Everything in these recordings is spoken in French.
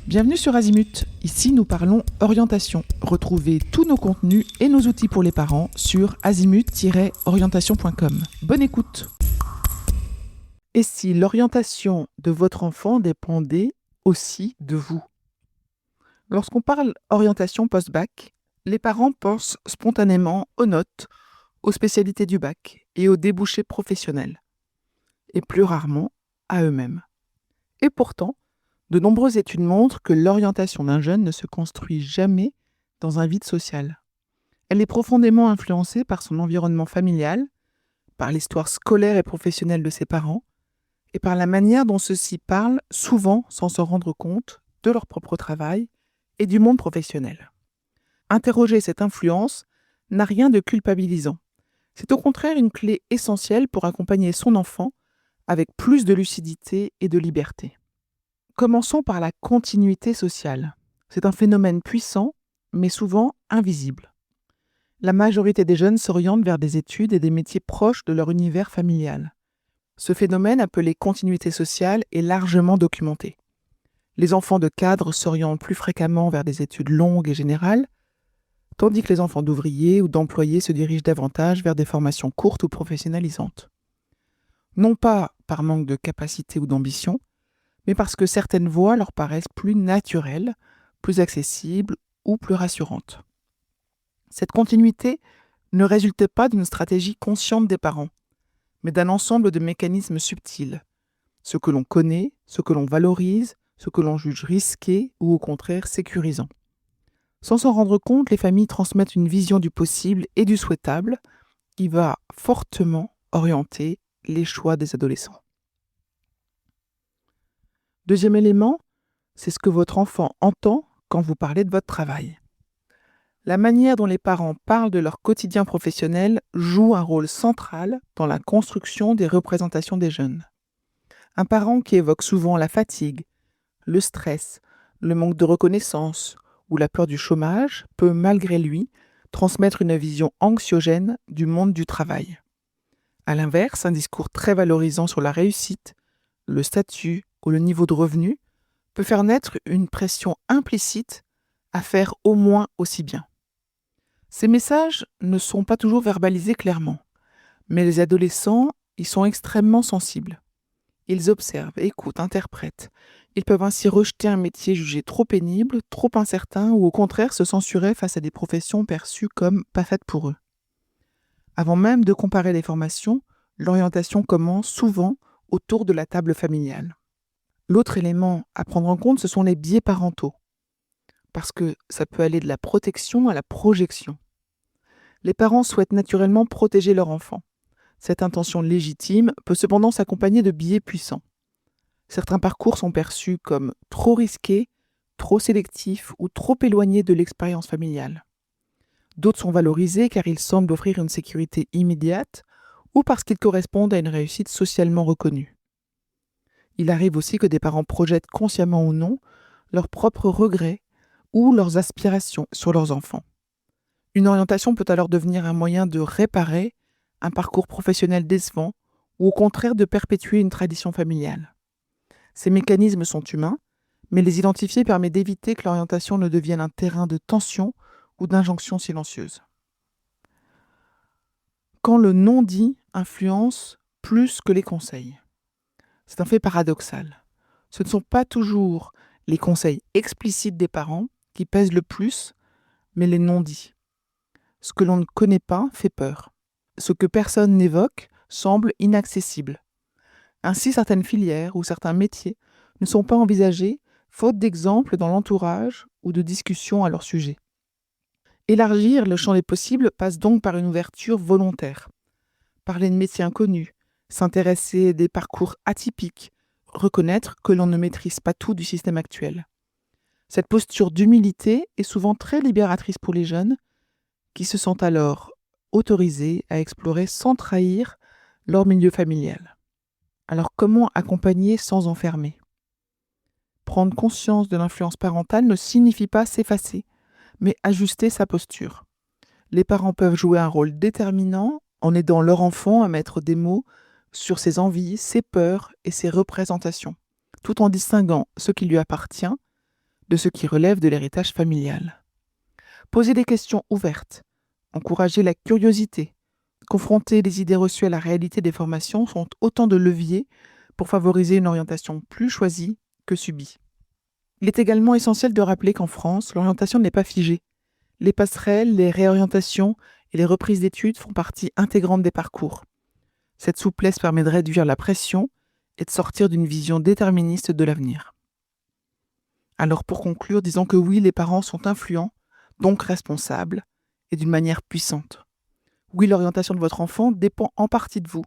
Bienvenue sur Azimut. Ici, nous parlons orientation. Retrouvez tous nos contenus et nos outils pour les parents sur azimut-orientation.com. Bonne écoute. Et si l'orientation de votre enfant dépendait aussi de vous? Lorsqu'on parle orientation post-bac, les parents pensent spontanément aux notes, aux spécialités du bac et aux débouchés professionnels, et plus rarement à eux-mêmes. Et pourtant, de nombreuses études montrent que l'orientation d'un jeune ne se construit jamais dans un vide social. Elle est profondément influencée par son environnement familial, par l'histoire scolaire et professionnelle de ses parents, et par la manière dont ceux-ci parlent, souvent sans se rendre compte, de leur propre travail et du monde professionnel. Interroger cette influence n'a rien de culpabilisant. C'est au contraire une clé essentielle pour accompagner son enfant avec plus de lucidité et de liberté. Commençons par la continuité sociale. C'est un phénomène puissant, mais souvent invisible. La majorité des jeunes s'orientent vers des études et des métiers proches de leur univers familial. Ce phénomène, appelé continuité sociale, est largement documenté. Les enfants de cadres s'orientent plus fréquemment vers des études longues et générales, tandis que les enfants d'ouvriers ou d'employés se dirigent davantage vers des formations courtes ou professionnalisantes. Non pas par manque de capacité ou d'ambition, mais parce que certaines voies leur paraissent plus naturelles, plus accessibles ou plus rassurantes. Cette continuité ne résulte pas d'une stratégie consciente des parents, mais d'un ensemble de mécanismes subtils. Ce que l'on connaît, ce que l'on valorise, ce que l'on juge risqué ou au contraire sécurisant. Sans s'en rendre compte, les familles transmettent une vision du possible et du souhaitable qui va fortement orienter les choix des adolescents. Deuxième élément, c'est ce que votre enfant entend quand vous parlez de votre travail. La manière dont les parents parlent de leur quotidien professionnel joue un rôle central dans la construction des représentations des jeunes. Un parent qui évoque souvent la fatigue, le stress, le manque de reconnaissance ou la peur du chômage peut, malgré lui, transmettre une vision anxiogène du monde du travail. À l'inverse, un discours très valorisant sur la réussite, le statut ou le niveau de revenu peut faire naître une pression implicite à faire au moins aussi bien. Ces messages ne sont pas toujours verbalisés clairement, mais les adolescents y sont extrêmement sensibles. Ils observent, écoutent, interprètent. Ils peuvent ainsi rejeter un métier jugé trop pénible, trop incertain ou au contraire se censurer face à des professions perçues comme pas faites pour eux. Avant même de comparer les formations, l'orientation commence souvent autour de la table familiale. L'autre élément à prendre en compte, ce sont les biais parentaux, parce que ça peut aller de la protection à la projection. Les parents souhaitent naturellement protéger leur enfant. Cette intention légitime peut cependant s'accompagner de biais puissants. Certains parcours sont perçus comme trop risqués, trop sélectifs ou trop éloignés de l'expérience familiale. D'autres sont valorisés car ils semblent offrir une sécurité immédiate ou parce qu'ils correspondent à une réussite socialement reconnue. Il arrive aussi que des parents projettent consciemment ou non leurs propres regrets ou leurs aspirations sur leurs enfants. Une orientation peut alors devenir un moyen de réparer un parcours professionnel décevant ou au contraire de perpétuer une tradition familiale. Ces mécanismes sont humains, mais les identifier permet d'éviter que l'orientation ne devienne un terrain de tension ou d'injonction silencieuse. Quand le non-dit influence plus que les conseils. C'est un fait paradoxal. Ce ne sont pas toujours les conseils explicites des parents qui pèsent le plus, mais les non-dits. Ce que l'on ne connaît pas fait peur. Ce que personne n'évoque semble inaccessible. Ainsi, certaines filières ou certains métiers ne sont pas envisagés faute d'exemples dans l'entourage ou de discussions à leur sujet. Élargir le champ des possibles passe donc par une ouverture volontaire. Parler de métiers inconnus, s'intéresser à des parcours atypiques, reconnaître que l'on ne maîtrise pas tout du système actuel. Cette posture d'humilité est souvent très libératrice pour les jeunes, qui se sentent alors autorisés à explorer sans trahir leur milieu familial. Alors comment accompagner sans enfermer ? Prendre conscience de l'influence parentale ne signifie pas s'effacer, mais ajuster sa posture. Les parents peuvent jouer un rôle déterminant en aidant leur enfant à mettre des mots sur ses envies, ses peurs et ses représentations, tout en distinguant ce qui lui appartient de ce qui relève de l'héritage familial. Posez des questions ouvertes, encouragez la curiosité, confronter les idées reçues à la réalité des formations sont autant de leviers pour favoriser une orientation plus choisie que subie. Il est également essentiel de rappeler qu'en France, l'orientation n'est pas figée. Les passerelles, les réorientations et les reprises d'études font partie intégrante des parcours. Cette souplesse permet de réduire la pression et de sortir d'une vision déterministe de l'avenir. Alors pour conclure, disons que oui, les parents sont influents, donc responsables, et d'une manière puissante. Oui, l'orientation de votre enfant dépend en partie de vous,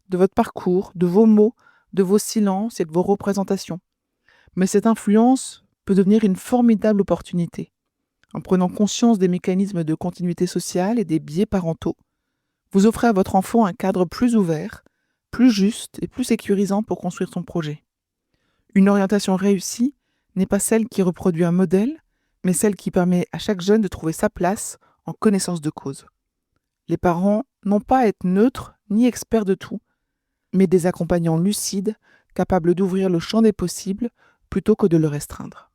de votre parcours, de vos mots, de vos silences et de vos représentations. Mais cette influence peut devenir une formidable opportunité. En prenant conscience des mécanismes de continuité sociale et des biais parentaux, vous offrez à votre enfant un cadre plus ouvert, plus juste et plus sécurisant pour construire son projet. Une orientation réussie n'est pas celle qui reproduit un modèle, mais celle qui permet à chaque jeune de trouver sa place en connaissance de cause. Les parents n'ont pas à être neutres ni experts de tout, mais des accompagnants lucides, capables d'ouvrir le champ des possibles plutôt que de le restreindre.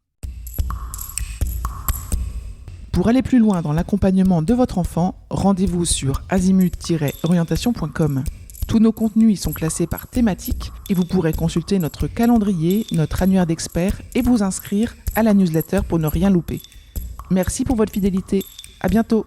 Pour aller plus loin dans l'accompagnement de votre enfant, rendez-vous sur azimut-orientation.com. Tous nos contenus y sont classés par thématique et vous pourrez consulter notre calendrier, notre annuaire d'experts et vous inscrire à la newsletter pour ne rien louper. Merci pour votre fidélité. À bientôt.